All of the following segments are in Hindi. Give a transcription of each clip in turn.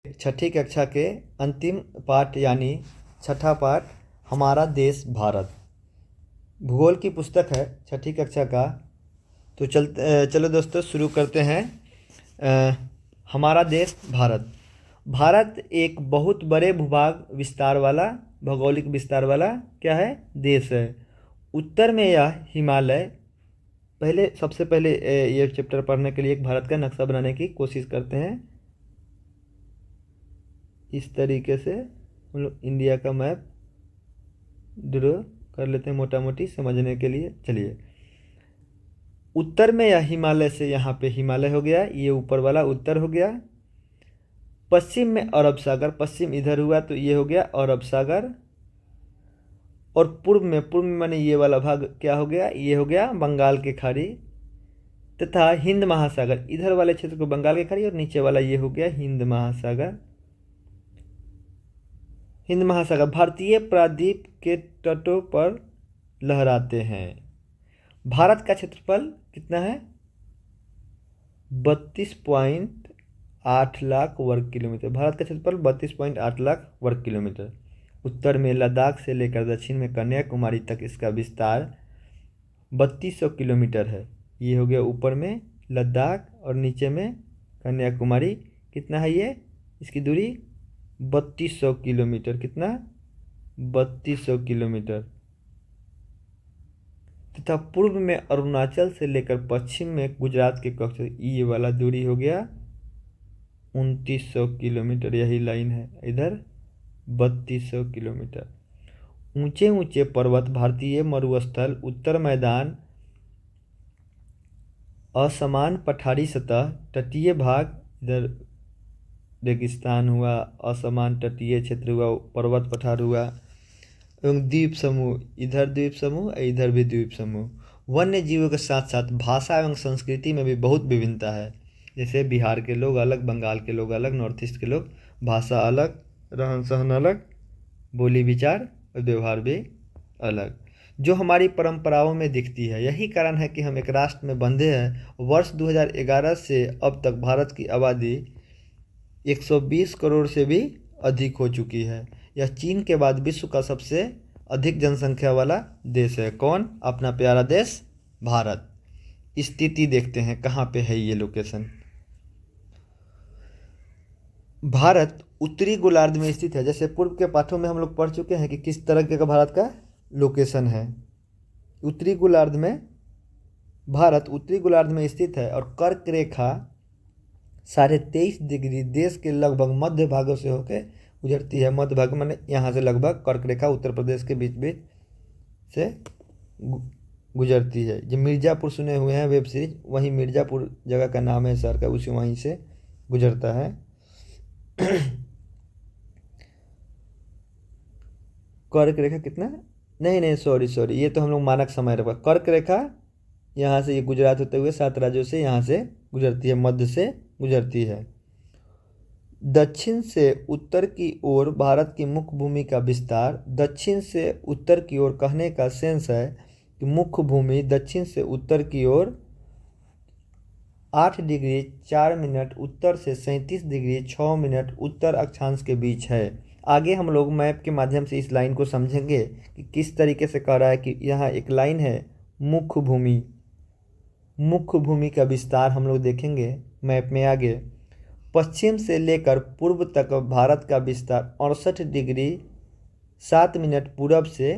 छठी कक्षा के अंतिम पाठ यानी छठा पाठ हमारा देश भारत भूगोल की पुस्तक है छठी कक्षा का। तो चलो दोस्तों शुरू करते हैं। हमारा देश भारत। भारत एक बहुत बड़े भूभाग विस्तार वाला भौगोलिक विस्तार वाला क्या है देश है। उत्तर में यह हिमालय। सबसे पहले ये चैप्टर पढ़ने के लिए एक भारत का नक्शा बनाने की कोशिश करते हैं। इस तरीके से हम लोग इंडिया का मैप ड्रॉ कर लेते हैं मोटा मोटी समझने के लिए। चलिए, उत्तर में यह हिमालय से यहाँ पे हिमालय हो गया, ये ऊपर वाला उत्तर हो गया। पश्चिम में अरब सागर, पश्चिम इधर हुआ तो ये हो गया अरब सागर। और पूर्व में माने ये वाला भाग क्या हो गया, ये हो गया बंगाल की खाड़ी तथा हिंद महासागर। इधर वाले क्षेत्र को बंगाल की खाड़ी और नीचे वाला ये हो गया हिंद महासागर। हिंद महासागर भारतीय प्रायद्वीप के तटों पर लहराते हैं। भारत का क्षेत्रफल कितना है, 32.8 लाख वर्ग किलोमीटर। भारत का क्षेत्रफल 32.8 लाख वर्ग किलोमीटर। उत्तर में लद्दाख से लेकर दक्षिण में कन्याकुमारी तक इसका विस्तार 3200 किलोमीटर है। ये हो गया ऊपर में लद्दाख और नीचे में कन्याकुमारी। कितना है ये, इसकी दूरी 3200 किलोमीटर। कितना, 3200 किलोमीटर। तथा पूर्व में अरुणाचल से लेकर पश्चिम में गुजरात के कक्ष, ये वाला दूरी हो गया 2900 किलोमीटर। यही लाइन है इधर 3200 किलोमीटर। ऊंचे ऊंचे पर्वत, भारतीय मरुस्थल, उत्तर मैदान, असमान पठारी सतह, तटीय भाग, इधर रेगिस्तान हुआ, असमान तटीय क्षेत्र हुआ, पर्वत पठार हुआ, एवं द्वीप समूह, इधर द्वीप समूह इधर भी द्वीप समूह। वन्य जीवों के साथ साथ भाषा एवं संस्कृति में भी बहुत विभिन्नता है। जैसे बिहार के लोग अलग, बंगाल के लोग अलग, नॉर्थ ईस्ट के लोग, भाषा अलग, रहन सहन अलग, बोली विचार और व्यवहार भी अलग, जो हमारी परंपराओं में दिखती है। यही कारण है कि हम एक राष्ट्र में बंधे हैं। वर्ष 2011 से अब तक भारत की आबादी 120 करोड़ से भी अधिक हो चुकी है। यह चीन के बाद विश्व का सबसे अधिक जनसंख्या वाला देश है। कौन, अपना प्यारा देश भारत। स्थिति देखते हैं कहाँ पे है ये लोकेशन। भारत उत्तरी गोलार्ध में स्थित है। जैसे पूर्व के पाठों में हम लोग पढ़ चुके हैं कि किस तरह का भारत का लोकेशन है। उत्तरी गोलार्ध में, भारत उत्तरी गोलार्ध में स्थित है और कर्क रेखा 23.5 डिग्री देश के लगभग मध्य भागों से होकर गुजरती है। मध्य भाग माने यहाँ से लगभग कर्क रेखा उत्तर प्रदेश के बीच बीच से गुजरती है। जो मिर्ज़ापुर सुने हुए हैं वेब सीरीज, वहीं मिर्ज़ापुर जगह का नाम है शहर का, उसी वहीं से गुजरता है। कर्क रेखा कितना, नहीं सॉरी, ये तो हम लोग मानक समय रखा। कर्क रेखा यहाँ से ये गुजरात होते हुए 7 राज्यों से यहाँ से गुजरती है, मध्य से गुजरती है। दक्षिण से उत्तर की ओर भारत की मुख्य भूमि का विस्तार। दक्षिण से उत्तर की ओर कहने का सेंस है कि मुख्य भूमि दक्षिण से उत्तर की ओर 8 डिग्री 4 मिनट उत्तर से 37 डिग्री 6 मिनट उत्तर अक्षांश के बीच है। आगे हम लोग मैप के माध्यम से इस लाइन को समझेंगे कि किस तरीके से कह रहा है कि यहाँ एक लाइन है मुख्य भूमि। मुख्य भूमि का विस्तार हम लोग देखेंगे मैप में आगे। पश्चिम से लेकर पूर्व तक भारत का विस्तार 68 डिग्री 7 मिनट पूरब से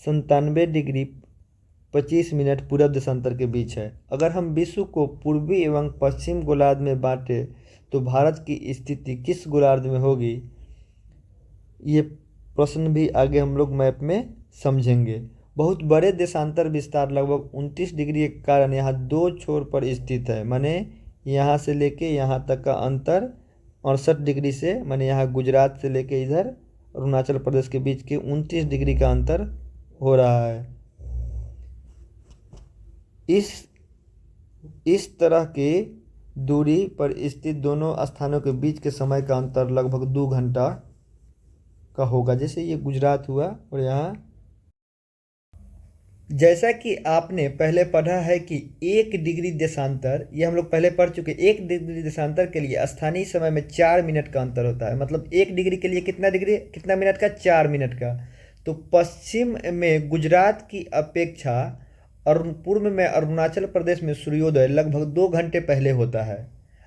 97 डिग्री 25 मिनट पूरब देशांतर के बीच है। अगर हम विश्व को पूर्वी एवं पश्चिम गोलार्ध में बांटे तो भारत की स्थिति किस गोलार्ध में होगी, ये प्रश्न भी आगे हम लोग मैप में समझेंगे। बहुत बड़े देशांतर विस्तार लगभग 29 डिग्री के कारण यहाँ 2 छोर पर स्थित है। माने यहाँ से लेके यहाँ तक का अंतर 68 डिग्री से, माने यहाँ गुजरात से लेके इधर अरुणाचल प्रदेश के बीच के 29 डिग्री का अंतर हो रहा है। इस तरह की दूरी पर स्थित दोनों स्थानों के बीच के समय का अंतर लगभग 2 घंटा का होगा। जैसे ये गुजरात हुआ और यहाँ जैसा कि आपने पहले पढ़ा है कि 1 डिग्री देशांतर, ये हम लोग पहले पढ़ चुके, 1 डिग्री देशांतर के लिए स्थानीय समय में 4 मिनट का अंतर होता है। मतलब 1 डिग्री के लिए कितना मिनट का, 4 मिनट का। तो पश्चिम में गुजरात की अपेक्षा और पूर्व में अरुणाचल प्रदेश में सूर्योदय लगभग 2 घंटे पहले होता है।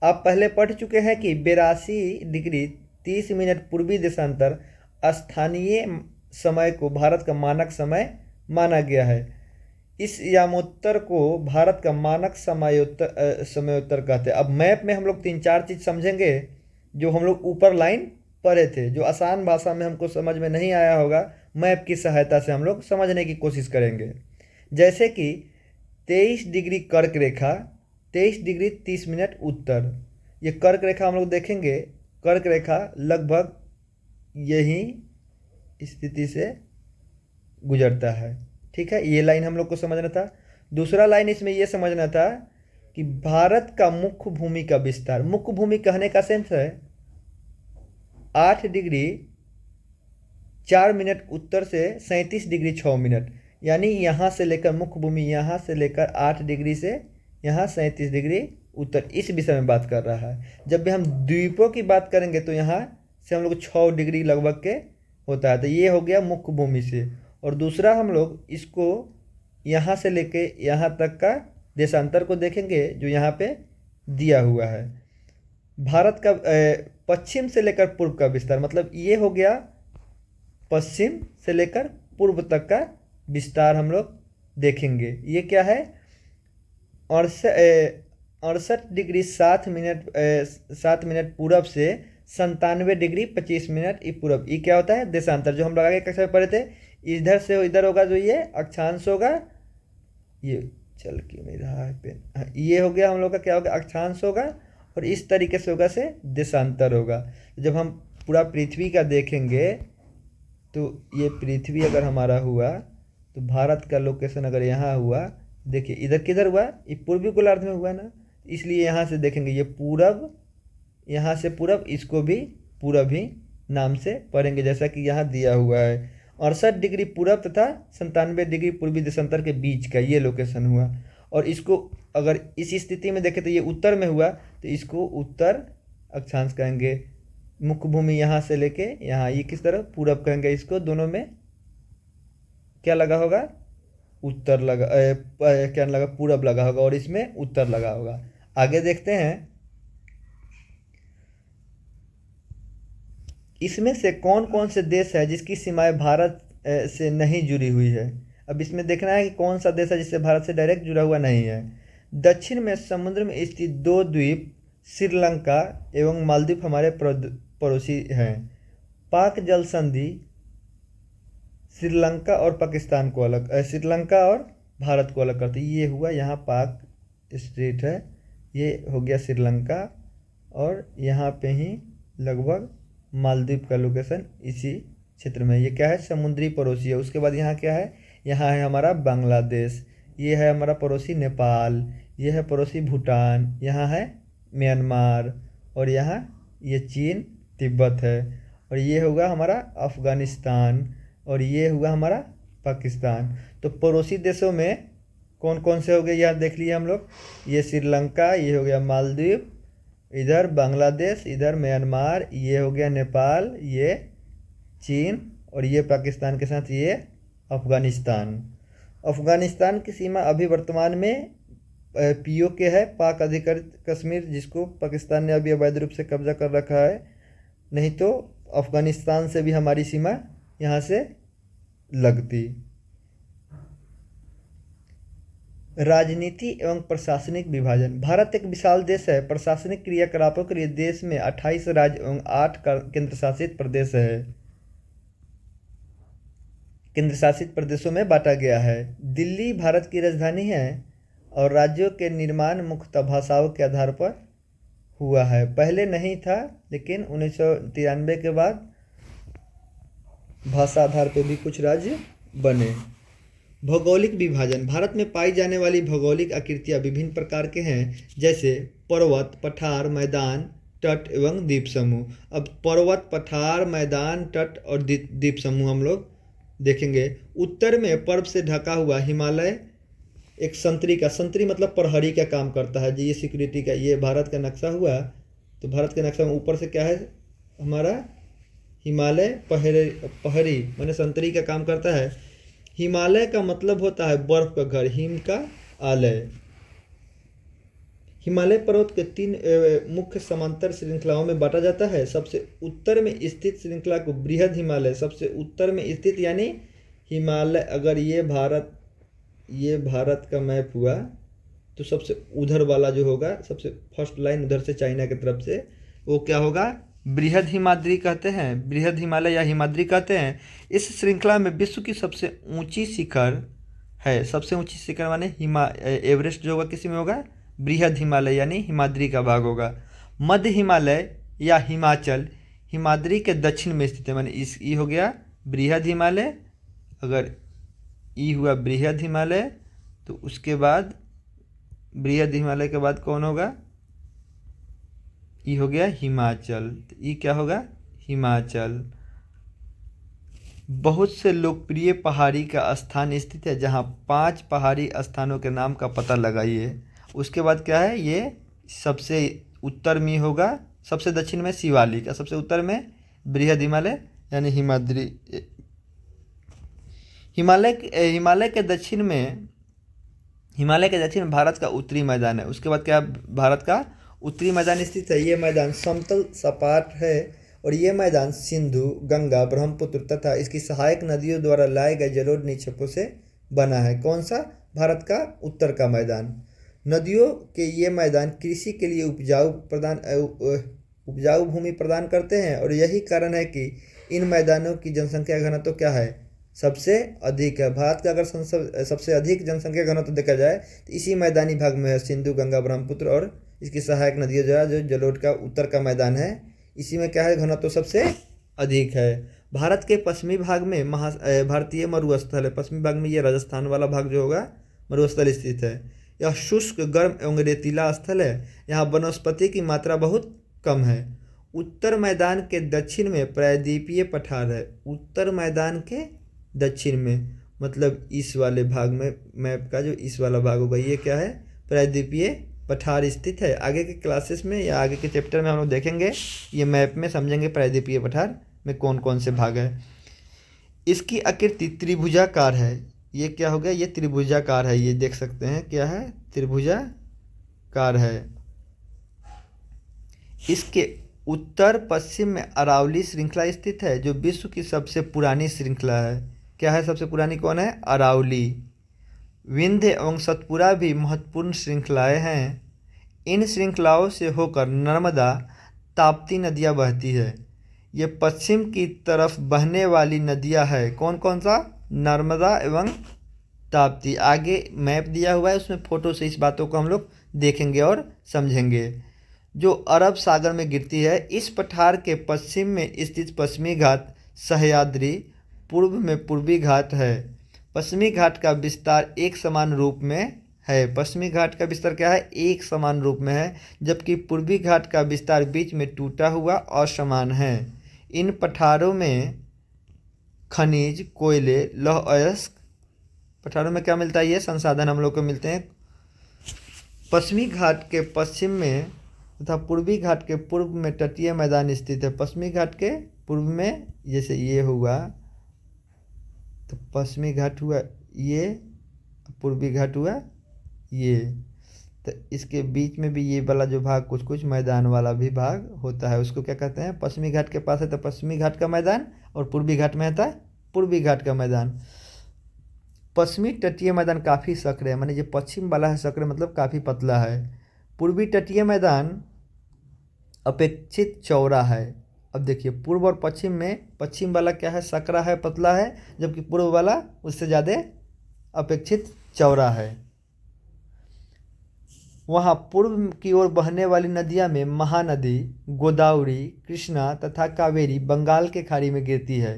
आप पहले पढ़ चुके हैं कि 82 डिग्री 30 मिनट पूर्वी देशांतर स्थानीय समय को भारत का मानक समय माना गया है। इस यामोत्तर को भारत का मानक समयोत्तर कहते हैं। अब मैप में हम लोग 3-4 चीज़ समझेंगे जो हम लोग ऊपर लाइन पढ़े थे, जो आसान भाषा में हमको समझ में नहीं आया होगा, मैप की सहायता से हम लोग समझने की कोशिश करेंगे। जैसे कि 23 डिग्री कर्क रेखा, 23 डिग्री 30 मिनट उत्तर। ये कर्क रेखा हम लोग देखेंगे, कर्क रेखा लगभग यही स्थिति से गुजरता है। ठीक है, ये लाइन हम लोग को समझना था। दूसरा लाइन इसमें ये समझना था कि भारत का मुख्य भूमि का विस्तार, मुख्य भूमि कहने का सेंस है 8 डिग्री 4 मिनट उत्तर से 37 डिग्री 6 मिनट, यानी यहाँ से लेकर मुख्य भूमि, यहाँ से लेकर 8 डिग्री से यहाँ 37 डिग्री उत्तर, इस विषय में बात कर रहा है। जब भी हम द्वीपों की बात करेंगे तो यहाँ से हम लोग 6 डिग्री लगभग के होता है। तो ये हो गया मुख्य भूमि से। और दूसरा हम लोग इसको यहाँ से लेके यहाँ तक का देशांतर को देखेंगे जो यहाँ पे दिया हुआ है। भारत का पश्चिम से लेकर पूर्व का विस्तार, मतलब ये हो गया पश्चिम से लेकर पूर्व तक का विस्तार हम लोग देखेंगे। ये क्या है, 68 डिग्री 7 मिनट पूरब से 97 डिग्री 25 मिनट पूरब। ये क्या होता है, देशांतर, जो हम लोग आगे कक्षा में पढ़े थे। इधर से इधर होगा जो ये अक्षांश होगा, ये चल क्यों नहीं रहा है पेन, ये हो गया हम लोग का क्या होगा, अक्षांश होगा, और इस तरीके से होगा से देशांतर होगा। जब हम पूरा पृथ्वी का देखेंगे तो ये पृथ्वी अगर हमारा हुआ तो भारत का लोकेशन अगर यहाँ हुआ, देखिए इधर किधर हुआ, ये पूर्वी गोलार्ध में हुआ ना, इसलिए यहाँ से देखेंगे ये पूरब, यहाँ से पूरब, इसको भी पूरब ही नाम से पढ़ेंगे जैसा कि यहाँ दिया हुआ है। 68 डिग्री पूरब तथा 97 डिग्री पूर्वी देशांतर के बीच का ये लोकेशन हुआ। और इसको अगर इस स्थिति में देखें तो ये उत्तर में हुआ, तो इसको उत्तर अक्षांश कहेंगे। मुख्य भूमि यहाँ से लेके यहाँ, ये किस तरफ, पूरब कहेंगे इसको। दोनों में क्या लगा होगा, उत्तर लगा, क्या लगा, पूरब लगा होगा, और इसमें उत्तर लगा होगा। आगे देखते हैं, इसमें से कौन कौन से देश है जिसकी सीमाएं भारत से नहीं जुड़ी हुई है। अब इसमें देखना है कि कौन सा देश है जिससे भारत से डायरेक्ट जुड़ा हुआ नहीं है। दक्षिण में समुद्र में स्थित 2 द्वीप श्रीलंका एवं मालदीव हमारे पड़ोसी हैं। पाक जल संधि श्रीलंका और पाकिस्तान को अलग, श्रीलंका और भारत को अलग करती है। ये हुआ यहाँ पाक स्टेट है, ये हो गया श्रीलंका, और यहाँ पे ही लगभग मालदीव का लोकेशन इसी क्षेत्र में। ये क्या है, समुद्री पड़ोसी है। उसके बाद यहाँ क्या है, यहाँ है हमारा बांग्लादेश, ये है हमारा पड़ोसी नेपाल, ये है पड़ोसी भूटान, यहाँ है म्यांमार, और यहाँ ये चीन तिब्बत है, और ये होगा हमारा अफ़गानिस्तान, और ये हुआ हमारा पाकिस्तान। तो पड़ोसी देशों में कौन कौन से हो गए यहाँ देख लिए हम लोग, ये श्रीलंका, ये हो गया मालदीव, इधर बांग्लादेश, इधर म्यांमार, ये हो गया नेपाल, ये चीन, और ये पाकिस्तान के साथ ये अफ़गानिस्तान। अफ़गानिस्तान की सीमा अभी वर्तमान में POK है, पाक अधिकृत कश्मीर, जिसको पाकिस्तान ने अभी अवैध रूप से कब्जा कर रखा है। नहीं तो अफ़गानिस्तान से भी हमारी सीमा यहाँ से लगती। राजनीति एवं प्रशासनिक विभाजन। भारत एक विशाल देश है। प्रशासनिक क्रियाकलापों के लिए देश में 28 राज्य एवं 8 केंद्र शासित प्रदेश है, केंद्र शासित प्रदेशों में बांटा गया है। दिल्ली भारत की राजधानी है, और राज्यों के निर्माण मुख्यतः भाषाओं के आधार पर हुआ है। पहले नहीं था, लेकिन 1993 के बाद भाषा आधार पर भी कुछ राज्य बने। भौगोलिक विभाजन। भारत में पाई जाने वाली भौगोलिक आकृतियाँ विभिन्न प्रकार के हैं, जैसे पर्वत, पठार, मैदान, तट एवं द्वीप समूह। अब पर्वत, पठार, मैदान, तट और द्वीप समूह हम लोग देखेंगे। उत्तर में पर्वत से ढका हुआ हिमालय एक संतरी मतलब प्रहरी का काम करता है जी, ये सिक्योरिटी का। ये भारत का नक्शा हुआ, तो भारत के नक्शा में ऊपर से क्या है हमारा हिमालय पहरी माने संतरी का काम करता है। हिमालय का मतलब होता है बर्फ का घर, हिम का आलय। हिमालय पर्वत के 3 मुख्य समांतर श्रृंखलाओं में बांटा जाता है। सबसे उत्तर में स्थित श्रृंखला को बृहद हिमालय, सबसे उत्तर में स्थित यानी हिमालय। अगर ये भारत का मैप हुआ तो सबसे उधर वाला जो होगा, सबसे फर्स्ट लाइन उधर से चाइना की तरफ से, वो क्या होगा बृहद हिमाद्री कहते हैं, बृहद हिमालय या हिमाद्री कहते हैं। इस श्रृंखला में विश्व की सबसे ऊंची शिखर है। सबसे ऊंची शिखर माने एवरेस्ट जो होगा किसी में होगा बृहद हिमालय यानी हिमाद्री का भाग होगा। मध्य हिमालय या हिमाचल हिमाद्री के दक्षिण में स्थित है, माने इस ई हो गया बृहद हिमालय। अगर ई हुआ बृहद हिमालय तो उसके बाद बृहद हिमालय के बाद कौन होगा, ई हो गया हिमाचल। तो ई क्या होगा हिमाचल। बहुत से लोकप्रिय पहाड़ी का स्थान स्थित है, जहाँ 5 पहाड़ी स्थानों के नाम का पता लगाइए। उसके बाद क्या है, ये सबसे उत्तर में होगा, सबसे दक्षिण में शिवालिक, सबसे उत्तर में बृहद हिमालय यानी हिमाद्री। हिमालय के दक्षिण में भारत का उत्तरी मैदान है। उसके बाद क्या भारत का उत्तरी मैदान स्थित है। ये मैदान समतल सपाट है और ये मैदान सिंधु, गंगा, ब्रह्मपुत्र तथा इसकी सहायक नदियों द्वारा लाए गए जलोढ़ निक्षेपों से बना है। कौन सा, भारत का उत्तर का मैदान। नदियों के ये मैदान कृषि के लिए उपजाऊ भूमि प्रदान करते हैं और यही कारण है कि इन मैदानों की जनसंख्या घनत्व क्या है, सबसे अधिक है। भारत का अगर सबसे अधिक जनसंख्या घनत्व देखा जाए तो इसी मैदानी भाग में है, सिंधु, गंगा, ब्रह्मपुत्र और इसकी सहायक नदियों द्वारा जो जलोढ़ का उत्तर का मैदान है, इसी में क्या है घनत्व सबसे अधिक है। भारत के पश्चिमी भाग में भारतीय मरुस्थल है। पश्चिमी भाग में ये राजस्थान वाला भाग जो होगा मरुस्थल स्थित है। यह शुष्क, गर्म एवं रेतीला स्थल है। यहाँ वनस्पति की मात्रा बहुत कम है। उत्तर मैदान के दक्षिण में प्रायद्वीपीय पठार है। उत्तर मैदान के दक्षिण में मतलब इस वाले भाग में, मैप का जो इस वाला भाग होगा ये क्या है प्रायद्वीपीय पठार स्थित है। आगे के क्लासेस में या आगे के चैप्टर में हम लोग देखेंगे, ये मैप में समझेंगे प्रायद्वीपीय पठार में कौन कौन से भाग है। इसकी आकृति त्रिभुजाकार है। ये क्या हो गया, ये त्रिभुजाकार है। ये देख सकते हैं क्या है, त्रिभुजाकार है। इसके उत्तर पश्चिम में अरावली श्रृंखला स्थित है, जो विश्व की सबसे पुरानी श्रृंखला है। क्या है सबसे पुरानी, कौन है, अरावली। विंध्य एवं सतपुरा भी महत्वपूर्ण श्रृंखलाएं हैं। इन श्रृंखलाओं से होकर नर्मदा, ताप्ती नदियाँ बहती है। ये पश्चिम की तरफ बहने वाली नदियाँ है। कौन कौन सा, नर्मदा एवं ताप्ती। आगे मैप दिया हुआ है, उसमें फ़ोटो से इस बातों को हम लोग देखेंगे और समझेंगे। जो अरब सागर में गिरती है। इस पठार के पश्चिम में स्थित पश्चिमी घाट सह्याद्री, पूर्व में पूर्वी घाट है। पश्चिमी घाट का विस्तार एक समान रूप में है। पश्चिमी घाट का विस्तार क्या है, एक समान रूप में है, जबकि पूर्वी घाट का विस्तार बीच में टूटा हुआ असमान है। इन पठारों में खनिज, कोयले, लौह अयस्क, पठारों में क्या मिलता है, ये संसाधन हम लोग को मिलते हैं। पश्चिमी घाट के पश्चिम में तथा पूर्वी घाट के पूर्व में तटीय मैदान स्थित है। पश्चिमी घाट के पूर्व में जैसे ये हुआ तो पश्चिमी घाट हुआ ये, पूर्वी घाट हुआ ये, तो इसके बीच में भी ये वाला जो भाग कुछ कुछ मैदान वाला भी भाग होता है, उसको क्या कहते हैं, पश्चिमी घाट के पास है तो पश्चिमी घाट का मैदान, और पूर्वी घाट में आता है पूर्वी घाट का मैदान। पश्चिमी तटीय मैदान काफ़ी सक्रिय है, माने जो पश्चिम वाला है सक्रिय मतलब काफ़ी पतला है। पूर्वी तटीय मैदान अपेक्षित चौड़ा है। अब देखिए पूर्व और पश्चिम में पश्चिम वाला क्या है, सकरा है, पतला है, जबकि पूर्व वाला उससे ज़्यादा अपेक्षित चौड़ा है। वहाँ पूर्व की ओर बहने वाली नदियाँ में महानदी, गोदावरी, कृष्णा तथा कावेरी बंगाल के खाड़ी में गिरती है।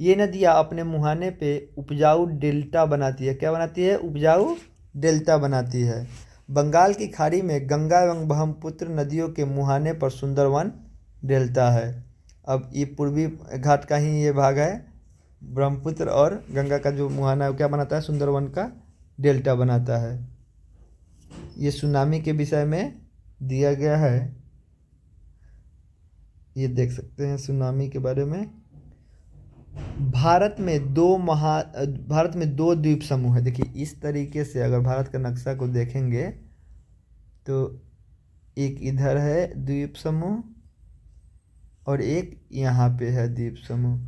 ये नदियाँ अपने मुहाने पे उपजाऊ डेल्टा बनाती है। क्या बनाती है, उपजाऊ डेल्टा बनाती है। बंगाल की खाड़ी में गंगा एवं ब्रह्मपुत्र नदियों के मुहाने पर सुंदरवन डेल्टा है। अब ये पूर्वी घाट का ही ये भाग है, ब्रह्मपुत्र और गंगा का जो मुहाना है वो क्या बनाता है, सुंदरवन का डेल्टा बनाता है। ये सुनामी के विषय में दिया गया है, ये देख सकते हैं सुनामी के बारे में। भारत में दो द्वीप समूह है। देखिए इस तरीके से अगर भारत का नक्शा को देखेंगे तो एक इधर है द्वीप समूह और एक यहाँ पे है द्वीप समूह,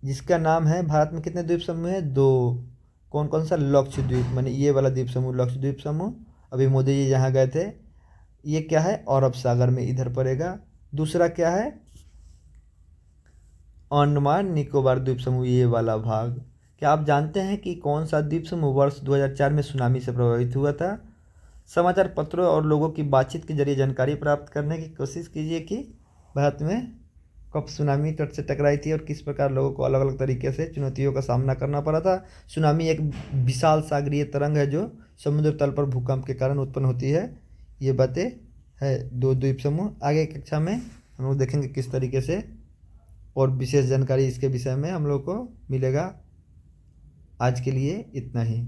जिसका नाम है, भारत में कितने द्वीप समूह है, दो। कौन कौन सा, लक्षद्वीप, माने ये वाला द्वीप समूह लक्षद्वीप समूह, अभी मोदी जी जहाँ गए थे। ये क्या है, अरब सागर में इधर पड़ेगा। दूसरा क्या है, अंडमान निकोबार द्वीप समूह, ये वाला भाग। क्या आप जानते हैं कि कौन सा द्वीप समूह वर्ष 2004 में सुनामी से प्रभावित हुआ था? समाचार पत्रों और लोगों की बातचीत के जरिए जानकारी प्राप्त करने की कोशिश कीजिए कि भारत में कब सुनामी तट से टकराई थी और किस प्रकार लोगों को अलग अलग तरीके से चुनौतियों का सामना करना पड़ा था। सुनामी एक विशाल सागरीय तरंग है जो समुद्र तल पर भूकंप के कारण उत्पन्न होती है। ये बातें है दो द्वीप समूह। आगे की कक्षा में हम लोग देखेंगे किस तरीके से और विशेष जानकारी इसके विषय में हम लोग को मिलेगा। आज के लिए इतना ही।